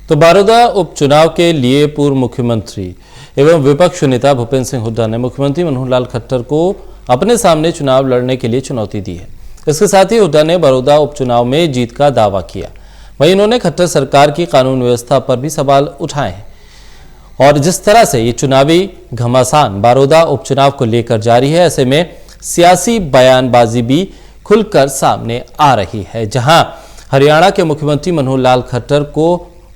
तो बड़ौदा उपचुनाव के लिए पूर्व मुख्यमंत्री एवं विपक्ष नेता भूपेंद्र सिंह हुड्डा ने मुख्यमंत्री मनोहर लाल खट्टर को अपने सामने चुनाव लड़ने के लिए चुनौती दी है। इसके साथ ही हुड्डा ने बड़ौदा उपचुनाव में जीत का दावा किया। वहीं उन्होंने खट्टर सरकार की कानून व्यवस्था पर भी सवाल उठाए हैं और जिस तरह से ये चुनावी घमासान बड़ौदा उपचुनाव को लेकर जारी है, ऐसे में सियासी बयानबाजी भी खुलकर सामने आ रही है। जहां हरियाणा के मुख्यमंत्री मनोहर लाल खट्टर को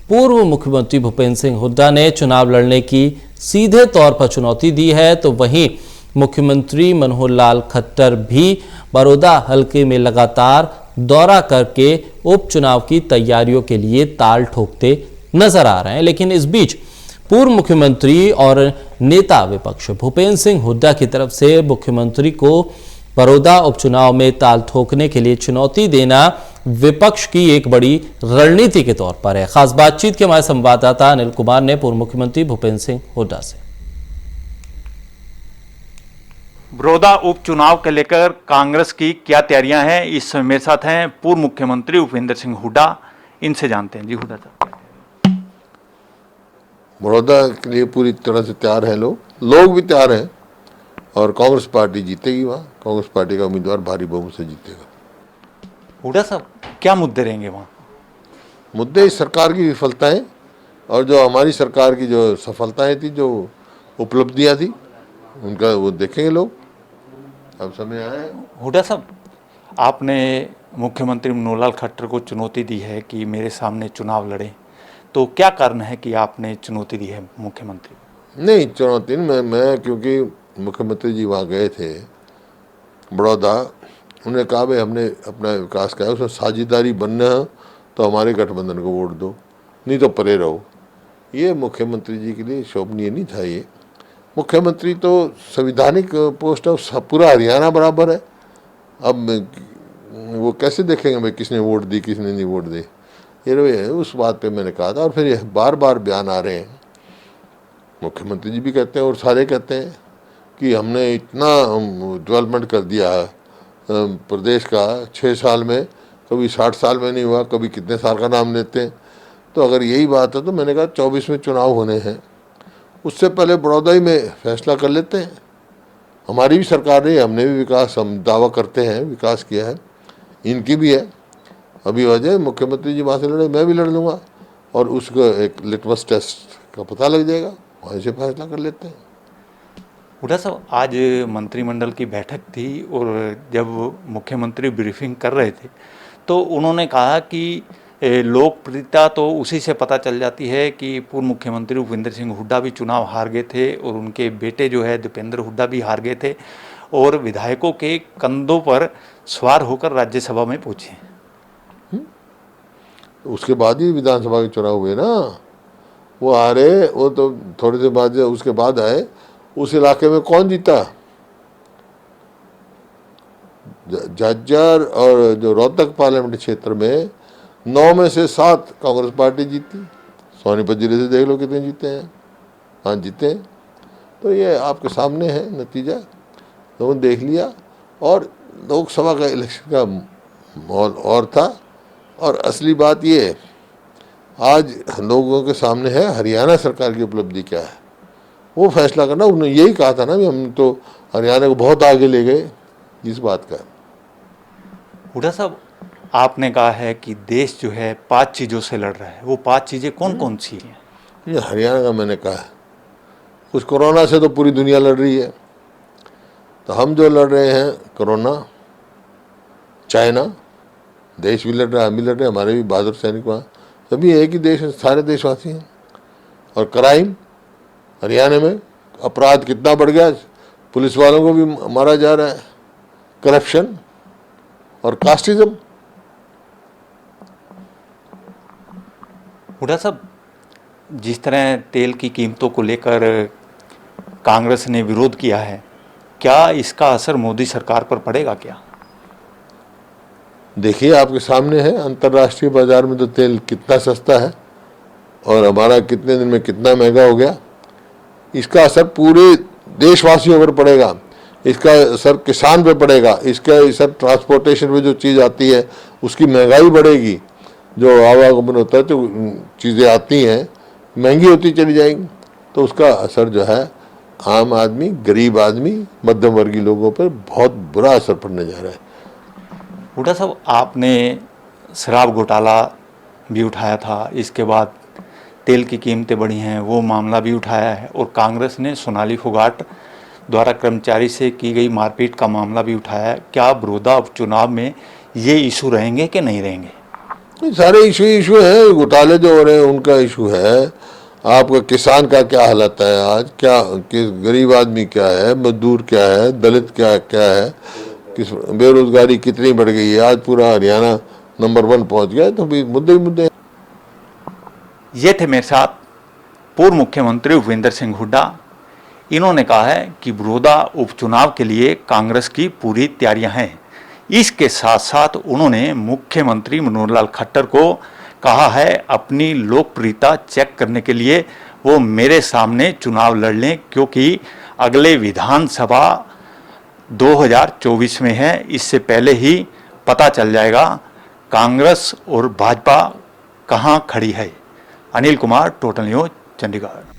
पूर्व मुख्यमंत्री भूपेंद्र सिंह हुड्डा ने चुनाव लड़ने की सीधे तौर पर चुनौती दी है, तो वहीं मुख्यमंत्री मनोहर लाल खट्टर भी बड़ौदा हलके में लगातार दौरा करके उपचुनाव की तैयारियों के लिए ताल ठोकते नजर आ रहे हैं। लेकिन इस बीच पूर्व मुख्यमंत्री और नेता विपक्ष भूपेंद्र सिंह हुड्डा की तरफ से मुख्यमंत्री को बड़ौदा उपचुनाव में ताल ठोकने के लिए चुनौती देना विपक्ष की एक बड़ी रणनीति के तौर पर है। खास बातचीत के हमारे संवाददाता अनिल कुमार ने पूर्व मुख्यमंत्री भूपेंद्र सिंह हुड्डा से बड़ौदा उपचुनाव के लेकर कांग्रेस की क्या तैयारियां हैं, इस समय मेरे साथ हैं पूर्व मुख्यमंत्री भूपेंद्र सिंह हुड्डा। इनसे जानते हैं। जी हुड्डा साहब, बड़ौदा के लिए पूरी तरह से तैयार हैं लोग भी तैयार हैं और कांग्रेस पार्टी जीतेगी। वहाँ कांग्रेस पार्टी का उम्मीदवार भारी बहुमत से जीतेगा। हुड्डा साहब, क्या मुद्दे रहेंगे वहाँ? मुद्दे इस सरकार की विफलताएं और जो हमारी सरकार की जो सफलताएं थी, जो उपलब्धियां थी, उनका वो देखेंगे लोग। अब समय आया है। हुड्डा साहब, आपने मुख्यमंत्री मनोहर लाल खट्टर को चुनौती दी है कि मेरे सामने चुनाव लड़े, तो क्या कारण है कि आपने चुनौती दी है मुख्यमंत्री? नहीं, चुनौती मैं क्योंकि मुख्यमंत्री जी वहाँ गए थे बड़ौदा, उन्होंने कहा भाई हमने अपना विकास किया, उसमें साझेदारी बनना है तो हमारे गठबंधन को वोट दो, नहीं तो परे रहो। ये मुख्यमंत्री जी के लिए शोभनीय नहीं था। ये मुख्यमंत्री तो संविधानिक पोस्ट है, पूरा हरियाणा बराबर है। अब वो कैसे देखेंगे भाई किसने वोट दी किसने नहीं वोट दी? ये उस बात पे मैंने कहा था। और फिर ये बार बार बयान आ रहे हैं, मुख्यमंत्री जी भी कहते हैं और सारे कहते हैं कि हमने इतना डेवलपमेंट कर दिया है प्रदेश का 6 साल में, कभी 60 साल में नहीं हुआ, कभी कितने साल का नाम लेते हैं। तो अगर यही बात है तो मैंने कहा 24 में चुनाव होने हैं, उससे पहले बड़ौदा ही में फैसला कर लेते हैं। हमारी भी सरकार है, हमने भी विकास, हम दावा करते हैं विकास किया है, इनकी भी है। अभी वजह मुख्यमंत्री जी वहाँ से लड़े, मैं भी लड़ लूँगा और उसको एक लिटमस टेस्ट का पता लग जाएगा, वहीं से फैसला कर लेते हैं। हुड्डा साहब, आज मंत्रिमंडल की बैठक थी और जब मुख्यमंत्री ब्रीफिंग कर रहे थे तो उन्होंने कहा कि लोकप्रियता तो उसी से पता चल जाती है कि पूर्व मुख्यमंत्री भूपेंद्र सिंह हुड्डा भी चुनाव हार गए थे और उनके बेटे जो है दीपेंद्र हुड्डा भी हार गए थे और विधायकों के कंधों पर सवार होकर राज्यसभा में पहुंचे। उसके बाद ही विधानसभा के चुनाव हुए ना, वो हारे, वो तो थोड़ी देर बाद उसके बाद आए। उस इलाके में कौन जीता? झज्जर और जो रोहतक पार्लियामेंट क्षेत्र में 9 में से 7 कांग्रेस पार्टी जीती। सोनीपत जिले से देख लो कितने जीते हैं, 5 जीते हैं। तो ये आपके सामने है नतीजा, तो देख लिया। और लोकसभा का इलेक्शन का माहौल और था। और असली बात ये है, आज लोगों के सामने है हरियाणा सरकार की उपलब्धि क्या है, वो फैसला करना। उन्होंने यही कहा था ना भी हम तो हरियाणा को बहुत आगे ले गए, इस बात का। हुड्डा साहब, आपने कहा है कि देश जो है 5 चीज़ों से लड़ रहा है, वो 5 चीज़ें कौन कौन सी हैं? ये हरियाणा का मैंने कहा है, कुछ कोरोना से तो पूरी दुनिया लड़ रही है, तो हम जो लड़ रहे हैं कोरोना, चाइना देश भी लड़ रहा है, हम भी लड़ रहे हैं, हमारे भी बहादुर सैनिक वहाँ, सभी एक ही देश है, सारे देशवासी हैं। और क्राइम हरियाणा में अपराध कितना बढ़ गया, पुलिस वालों को भी मारा जा रहा है, करप्शन और कास्टिज्म। हुड्डा साहब, जिस तरह तेल की कीमतों को लेकर कांग्रेस ने विरोध किया है, क्या इसका असर मोदी सरकार पर पड़ेगा क्या? देखिए आपके सामने है, अंतर्राष्ट्रीय बाजार में तो तेल कितना सस्ता है और हमारा कितने दिन में कितना महंगा हो गया। इसका असर पूरे देशवासियों पर पड़ेगा, इसका असर किसान पे पड़ेगा, इसका असर ट्रांसपोर्टेशन में जो चीज़ आती है उसकी महंगाई बढ़ेगी। जो आवागमन होता है, तो चीज़ें आती हैं महंगी होती चली जाएंगी, तो उसका असर जो है आम आदमी, गरीब आदमी, मध्यम वर्गीय लोगों पर बहुत बुरा असर पड़ने जा रहा है। हुड्डा साहब, आपने शराब घोटाला भी उठाया था, इसके बाद तेल की कीमतें बढ़ी हैं वो मामला भी उठाया है, और कांग्रेस ने सोनाली फोगाट द्वारा कर्मचारी से की गई मारपीट का मामला भी उठाया है। क्या बड़ौदा उपचुनाव में ये इशू रहेंगे कि नहीं रहेंगे? ये सारे इशू है, घोटाले जो हो रहे हैं उनका इशू है। आपका किसान का क्या हालत है आज, क्या गरीब आदमी क्या है, मजदूर क्या है, दलित क्या क्या है, किस बेरोजगारी कितनी बढ़ गई है, आज पूरा हरियाणा नंबर 1 पहुंच गया, तो भी मुद्दे ही मुद्दे। ये थे मेरे साथ पूर्व मुख्यमंत्री भूपेंद्र सिंह हुड्डा। इन्होंने कहा है कि बड़ौदा उपचुनाव के लिए कांग्रेस की पूरी तैयारियां हैं। इसके साथ साथ उन्होंने मुख्यमंत्री मनोहर लाल खट्टर को कहा है अपनी लोकप्रियता चेक करने के लिए वो मेरे सामने चुनाव लड़ लें, क्योंकि अगले विधानसभा 2024 में है। इससे पहले ही पता चल जाएगा कांग्रेस और भाजपा कहां खड़ी है। Anil Kumar, total news, Chandigarh.